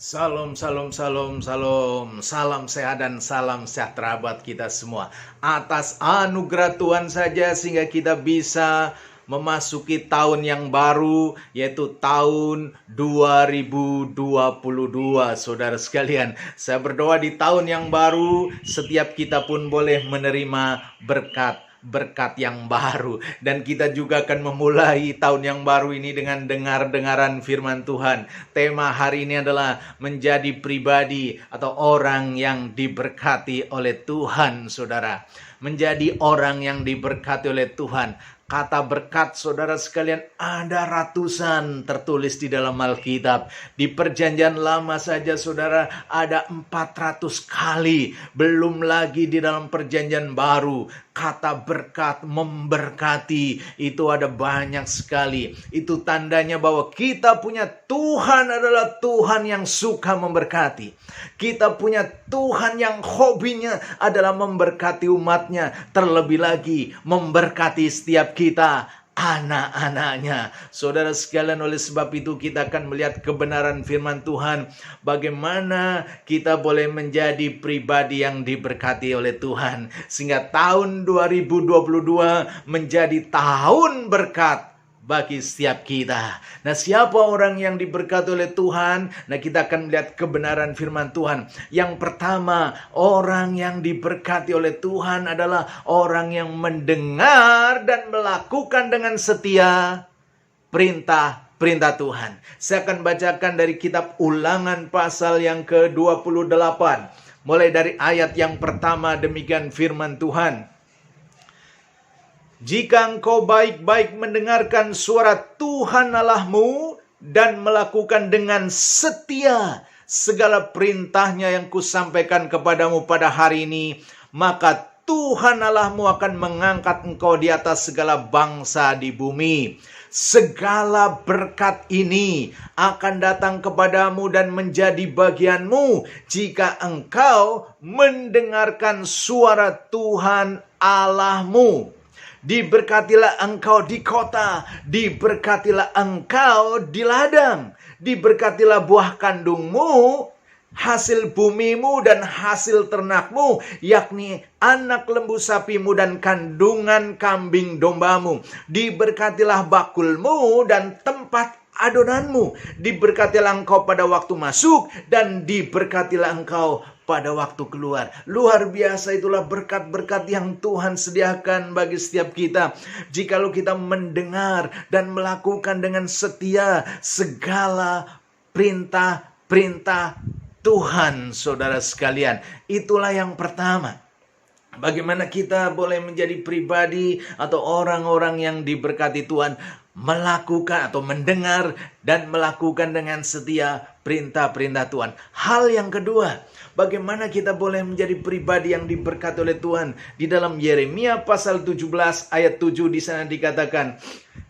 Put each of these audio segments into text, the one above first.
Salam, salam, salam, salam. Salam sehat dan salam sejahtera buat kita semua. Atas anugerah Tuhan saja sehingga kita bisa memasuki tahun yang baru, yaitu tahun 2022. Saudara sekalian, saya berdoa di tahun yang baru setiap kita pun boleh menerima berkat yang baru, dan kita juga akan memulai tahun yang baru ini dengan dengar-dengaran firman Tuhan. Tema hari ini adalah menjadi pribadi atau orang yang diberkati oleh Tuhan. Saudara, menjadi orang yang diberkati oleh Tuhan. Kata berkat, saudara sekalian, ada ratusan tertulis di dalam Alkitab. Di perjanjian lama saja, saudara, ada 400 kali. Belum lagi di dalam perjanjian baru. Kata berkat, memberkati, itu ada banyak sekali. Itu tandanya bahwa kita punya Tuhan adalah Tuhan yang suka memberkati. Kita punya Tuhan yang hobinya adalah memberkati umatnya. Terlebih lagi memberkati setiap kita, anak-anaknya. Saudara sekalian, oleh sebab itu kita akan melihat kebenaran firman Tuhan. Bagaimana kita boleh menjadi pribadi yang diberkati oleh Tuhan. Sehingga tahun 2022 menjadi tahun berkat bagi setiap kita. Nah, siapa orang yang diberkati oleh Tuhan? Nah, kita akan melihat kebenaran firman Tuhan. Yang pertama, orang yang diberkati oleh Tuhan adalah orang yang mendengar dan melakukan dengan setia perintah Tuhan. Saya akan bacakan dari kitab Ulangan pasal yang ke-28. Mulai dari ayat yang pertama, demikian firman Tuhan. Jika engkau baik-baik mendengarkan suara Tuhan Allahmu dan melakukan dengan setia segala perintahnya yang kusampaikan kepadamu pada hari ini, maka Tuhan Allahmu akan mengangkat engkau di atas segala bangsa di bumi. Segala berkat ini akan datang kepadamu dan menjadi bagianmu jika engkau mendengarkan suara Tuhan Allahmu. Diberkatilah engkau di kota, diberkatilah engkau di ladang, diberkatilah buah kandungmu, hasil bumimu dan hasil ternakmu, yakni anak lembu sapimu dan kandungan kambing dombamu. Diberkatilah bakulmu dan tempat adonanmu. Diberkatilah engkau pada waktu masuk dan diberkatilah engkau pada waktu keluar. Luar biasa, itulah berkat-berkat yang Tuhan sediakan bagi setiap kita. Jikalau kita mendengar dan melakukan dengan setia segala perintah Tuhan, saudara sekalian. Itulah yang pertama. Bagaimana kita boleh menjadi pribadi atau orang-orang yang diberkati Tuhan? Melakukan atau mendengar dan melakukan dengan setia perintah-perintah Tuhan. Hal yang kedua, bagaimana kita boleh menjadi pribadi yang diberkati oleh Tuhan? Di dalam Yeremia pasal 17 ayat 7 di sana dikatakan,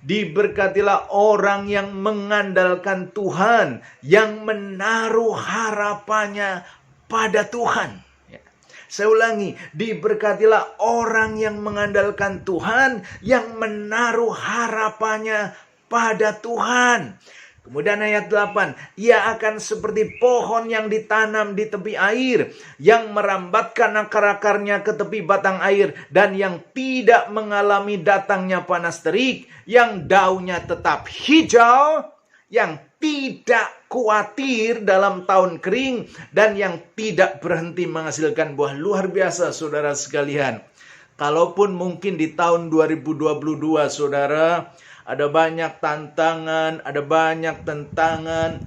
diberkatilah orang yang mengandalkan Tuhan, yang menaruh harapannya pada Tuhan. Saya ulangi, diberkatilah orang yang mengandalkan Tuhan, yang menaruh harapannya pada Tuhan. Kemudian ayat 8, ia akan seperti pohon yang ditanam di tepi air, yang merambatkan akar-akarnya ke tepi batang air, dan yang tidak mengalami datangnya panas terik, yang daunnya tetap hijau, yang tidak khawatir dalam tahun kering, dan yang tidak berhenti menghasilkan buah. Luar biasa, saudara sekalian. Kalaupun mungkin di tahun 2022, saudara, ada banyak tantangan, ada banyak tentangan,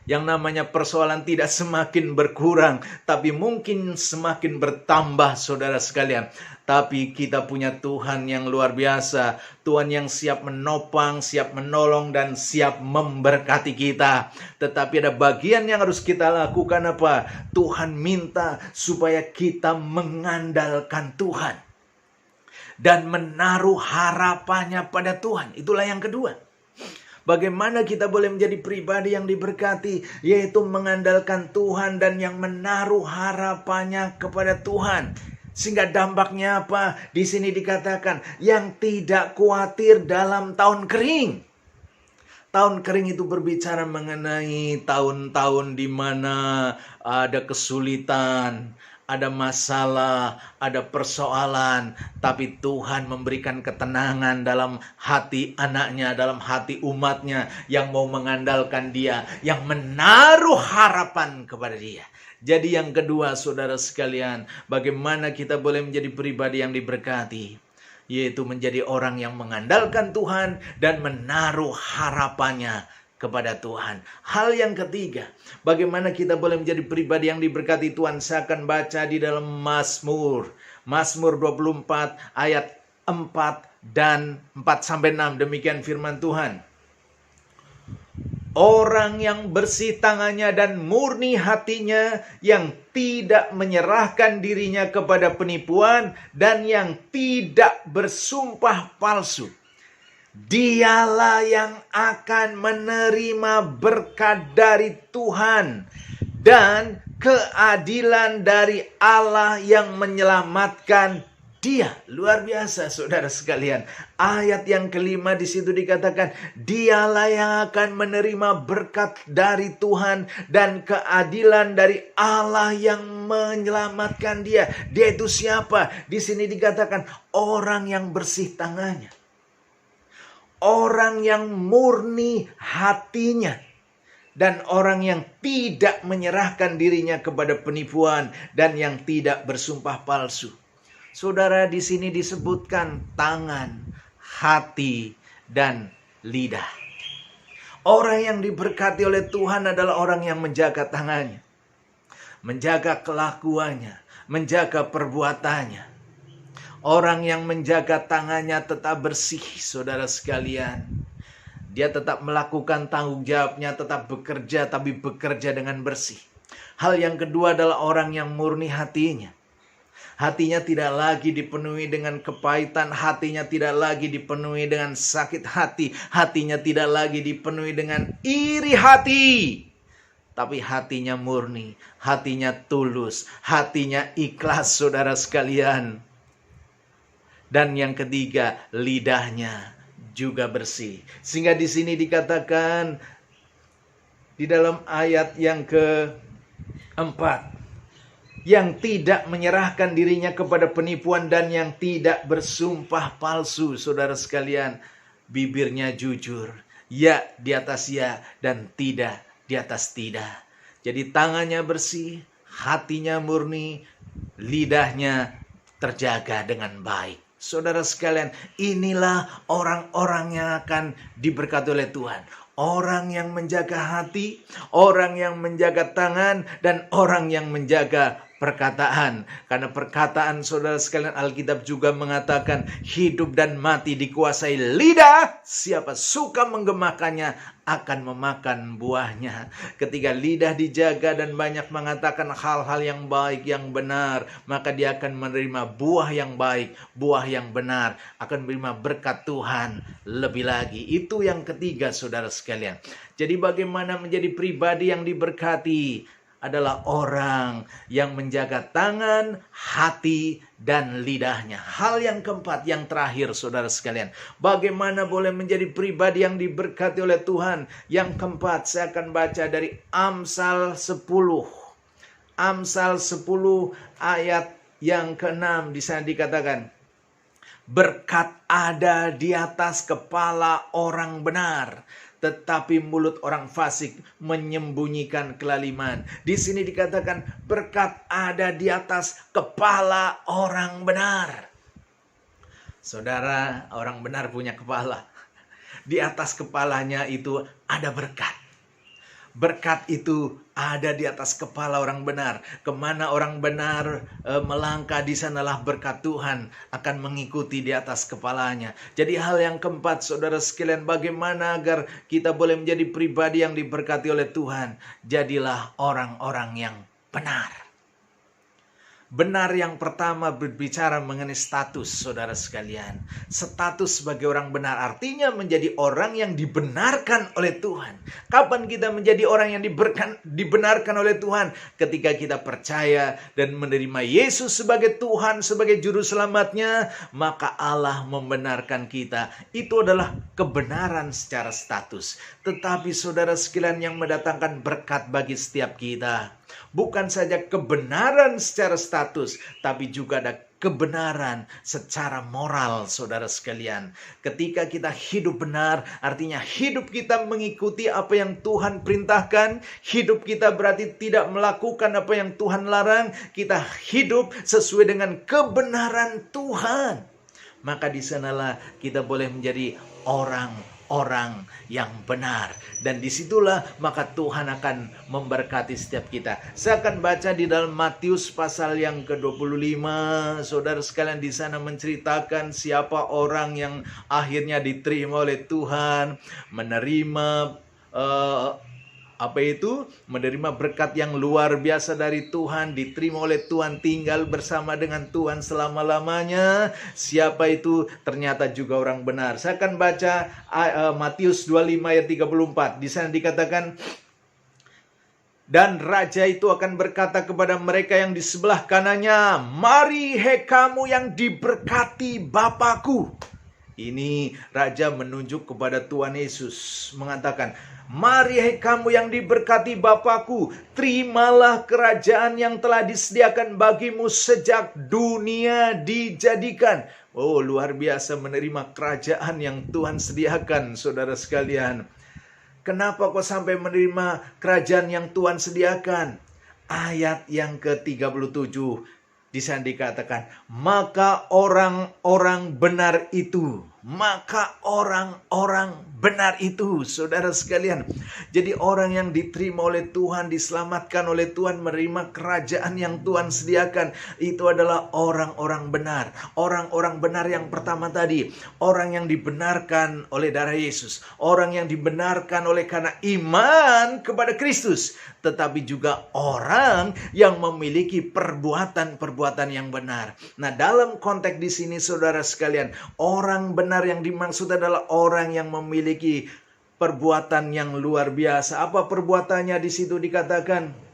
yang namanya persoalan tidak semakin berkurang, tapi mungkin semakin bertambah, saudara sekalian. Tapi kita punya Tuhan yang luar biasa. Tuhan yang siap menopang, siap menolong, dan siap memberkati kita. Tetapi ada bagian yang harus kita lakukan apa? Tuhan minta supaya kita mengandalkan Tuhan dan menaruh harapannya pada Tuhan. Itulah yang kedua. Bagaimana kita boleh menjadi pribadi yang diberkati? Yaitu mengandalkan Tuhan dan yang menaruh harapannya kepada Tuhan. Sehingga dampaknya apa? Di sini dikatakan yang tidak khawatir dalam tahun kering. Tahun kering itu berbicara mengenai tahun-tahun di mana ada kesulitan, ada masalah, ada persoalan, tapi Tuhan memberikan ketenangan dalam hati anaknya, dalam hati umatnya yang mau mengandalkan Dia, yang menaruh harapan kepada Dia. Jadi yang kedua, saudara sekalian, bagaimana kita boleh menjadi pribadi yang diberkati? Yaitu menjadi orang yang mengandalkan Tuhan dan menaruh harapannya kepada Tuhan. Hal yang ketiga, bagaimana kita boleh menjadi pribadi yang diberkati Tuhan? Saya akan baca di dalam Mazmur 24 ayat 4 dan 4-6. Demikian firman Tuhan. Orang yang bersih tangannya dan murni hatinya, yang tidak menyerahkan dirinya kepada penipuan dan yang tidak bersumpah palsu, dialah yang akan menerima berkat dari Tuhan dan keadilan dari Allah yang menyelamatkan dia. Luar biasa, saudara sekalian. Ayat yang kelima di situ dikatakan, dialah yang akan menerima berkat dari Tuhan dan keadilan dari Allah yang menyelamatkan dia. Dia itu siapa? Di sini dikatakan orang yang bersih tangannya, orang yang murni hatinya, dan orang yang tidak menyerahkan dirinya kepada penipuan dan yang tidak bersumpah palsu. Saudara, di sini disebutkan tangan, hati, dan lidah. Orang yang diberkati oleh Tuhan adalah orang yang menjaga tangannya, menjaga kelakuannya, menjaga perbuatannya. Orang yang menjaga tangannya tetap bersih, saudara sekalian. Dia tetap melakukan tanggung jawabnya, tetap bekerja, tapi bekerja dengan bersih. Hal yang kedua adalah orang yang murni hatinya. Hatinya tidak lagi dipenuhi dengan kepahitan, hatinya tidak lagi dipenuhi dengan sakit hati, hatinya tidak lagi dipenuhi dengan iri hati. Tapi hatinya murni, hatinya tulus, hatinya ikhlas, saudara sekalian. Dan yang ketiga, lidahnya juga bersih. Sehingga di sini dikatakan di dalam ayat yang keempat, yang tidak menyerahkan dirinya kepada penipuan dan yang tidak bersumpah palsu. Saudara sekalian, bibirnya jujur, ya di atas ya dan tidak di atas tidak. Jadi tangannya bersih, hatinya murni, lidahnya terjaga dengan baik. Saudara sekalian, inilah orang-orang yang akan diberkati oleh Tuhan. Orang yang menjaga hati, orang yang menjaga tangan, dan orang yang menjaga perkataan. Karena perkataan, saudara sekalian, Alkitab juga mengatakan hidup dan mati dikuasai lidah. Siapa suka menggemakannya akan memakan buahnya. Ketika lidah dijaga dan banyak mengatakan hal-hal yang baik, yang benar, maka dia akan menerima buah yang baik, buah yang benar, akan menerima berkat Tuhan lebih lagi. Itu yang ketiga, saudara sekalian. Jadi bagaimana menjadi pribadi yang diberkati? Adalah orang yang menjaga tangan, hati, dan lidahnya. Hal yang keempat, yang terakhir, saudara sekalian. Bagaimana boleh menjadi pribadi yang diberkati oleh Tuhan? Yang keempat, saya akan baca dari Amsal 10. Amsal 10 ayat yang ke-6. Di sana dikatakan, berkat ada di atas kepala orang benar, tetapi mulut orang fasik menyembunyikan kelaliman. Di sini dikatakan berkat ada di atas kepala orang benar. Saudara, orang benar punya kepala. Di atas kepalanya itu ada berkat. Berkat itu ada di atas kepala orang benar. Kemana orang benar melangkah, di sanalah berkat Tuhan akan mengikuti di atas kepalanya. Jadi hal yang keempat, saudara sekalian, bagaimana agar kita boleh menjadi pribadi yang diberkati oleh Tuhan? Jadilah orang-orang yang benar. Benar yang pertama berbicara mengenai status, saudara sekalian. Status sebagai orang benar artinya menjadi orang yang dibenarkan oleh Tuhan. Kapan kita menjadi orang yang dibenarkan oleh Tuhan? Ketika kita percaya dan menerima Yesus sebagai Tuhan, sebagai juru selamatnya, maka Allah membenarkan kita. Itu adalah kebenaran secara status. Tetapi saudara sekalian, yang mendatangkan berkat bagi setiap kita bukan saja kebenaran secara status, tapi juga ada kebenaran secara moral, saudara sekalian. Ketika kita hidup benar, artinya hidup kita mengikuti apa yang Tuhan perintahkan. Hidup kita berarti tidak melakukan apa yang Tuhan larang. Kita hidup sesuai dengan kebenaran Tuhan. Maka di sanalah kita boleh menjadi orang yang benar. Dan disitulah maka Tuhan akan memberkati setiap kita. Saya akan baca di dalam Matius pasal yang ke-25. Saudara sekalian, di sana menceritakan siapa orang yang akhirnya diterima oleh Tuhan, menerima menerima berkat yang luar biasa dari Tuhan, diterima oleh Tuhan, tinggal bersama dengan Tuhan selama-lamanya. Siapa itu? Ternyata juga orang benar. Saya akan baca Matius 25 ayat 34. Di sana dikatakan, dan raja itu akan berkata kepada mereka yang di sebelah kanannya, "Mari hai kamu yang diberkati Bapakku." Ini raja menunjuk kepada Tuhan Yesus, mengatakan, "Mari hai kamu yang diberkati Bapakku, terimalah kerajaan yang telah disediakan bagimu sejak dunia dijadikan." Oh, luar biasa menerima kerajaan yang Tuhan sediakan, saudara sekalian. Kenapa kok sampai menerima kerajaan yang Tuhan sediakan? Ayat yang ke-37 di sana dikatakan, maka orang-orang benar itu, saudara sekalian. Jadi orang yang diterima oleh Tuhan, diselamatkan oleh Tuhan, menerima kerajaan yang Tuhan sediakan, itu adalah orang-orang benar. Orang-orang benar yang pertama tadi, orang yang dibenarkan oleh darah Yesus, orang yang dibenarkan oleh karena iman kepada Kristus, tetapi juga orang yang memiliki perbuatan-perbuatan yang benar. Nah, dalam konteks di sini saudara sekalian, orang benar yang dimaksud adalah orang yang memiliki perbuatan yang luar biasa. Apa perbuatannya di situ dikatakan?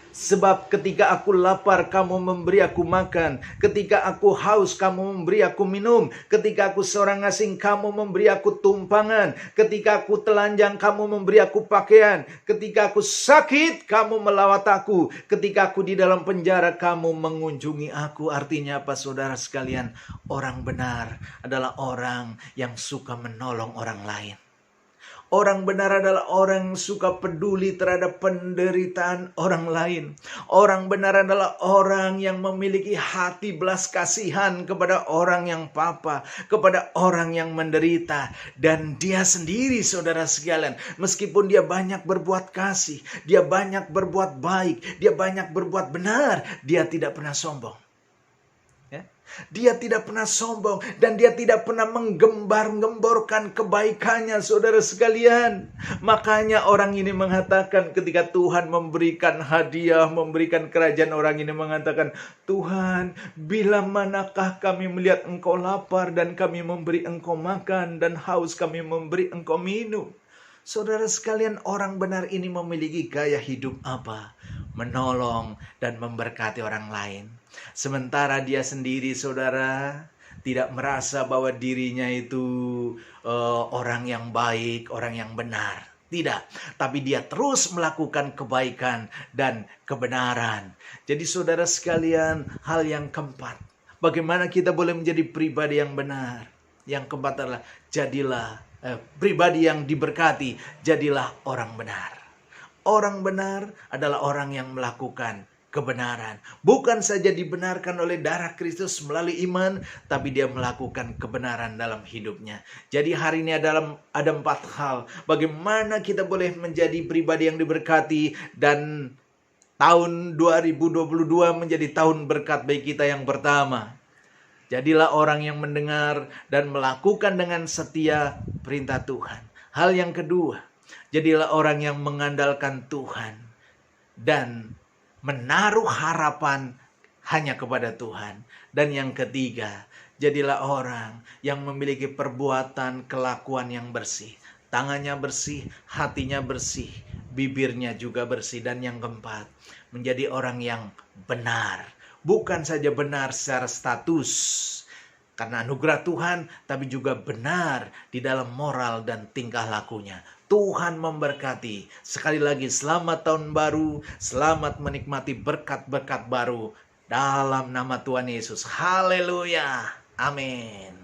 Sebab ketika aku lapar, kamu memberi aku makan. Ketika aku haus, kamu memberi aku minum. Ketika aku seorang asing, kamu memberi aku tumpangan. Ketika aku telanjang, kamu memberi aku pakaian. Ketika aku sakit, kamu melawat aku. Ketika aku di dalam penjara, kamu mengunjungi aku. Artinya apa, saudara sekalian? Orang benar adalah orang yang suka menolong orang lain. Orang benar adalah orang yang suka peduli terhadap penderitaan orang lain. Orang benar adalah orang yang memiliki hati belas kasihan kepada orang yang papa, kepada orang yang menderita. Dan dia sendiri, saudara sekalian, meskipun dia banyak berbuat kasih, dia banyak berbuat baik, dia banyak berbuat benar, dia tidak pernah sombong. Dia tidak pernah sombong dan dia tidak pernah menggembar-gemborkan kebaikannya, saudara sekalian. Makanya orang ini mengatakan ketika Tuhan memberikan hadiah, memberikan kerajaan, orang ini mengatakan, "Tuhan, bila manakah kami melihat Engkau lapar dan kami memberi Engkau makan, dan haus kami memberi Engkau minum." Saudara sekalian, orang benar ini memiliki gaya hidup apa? Menolong dan memberkati orang lain. Sementara dia sendiri, saudara, tidak merasa bahwa dirinya itu orang yang baik, orang yang benar. Tidak, tapi dia terus melakukan kebaikan dan kebenaran. Jadi saudara sekalian, hal yang keempat, bagaimana kita boleh menjadi pribadi yang benar? Yang keempat adalah jadilah pribadi yang diberkati, jadilah orang benar. Orang benar adalah orang yang melakukan kebenaran. Bukan saja dibenarkan oleh darah Kristus melalui iman, tapi dia melakukan kebenaran dalam hidupnya. Jadi hari ini ada 4 hal. Bagaimana kita boleh menjadi pribadi yang diberkati, dan tahun 2022 menjadi tahun berkat bagi kita. Yang pertama, jadilah orang yang mendengar dan melakukan dengan setia perintah Tuhan. Hal yang kedua, jadilah orang yang mengandalkan Tuhan dan menaruh hanya kepada Tuhan. Dan yang ketiga, jadilah orang yang memiliki perbuatan kelakuan yang bersih. Tangannya bersih, hatinya bersih, bibirnya juga bersih. Dan yang keempat, menjadi orang yang benar. Bukan saja benar secara status, karena anugerah Tuhan, tapi juga benar di dalam moral dan tingkah lakunya. Tuhan memberkati. Sekali lagi, selamat tahun baru, selamat menikmati berkat-berkat baru dalam nama Tuhan Yesus. Haleluya. Amin.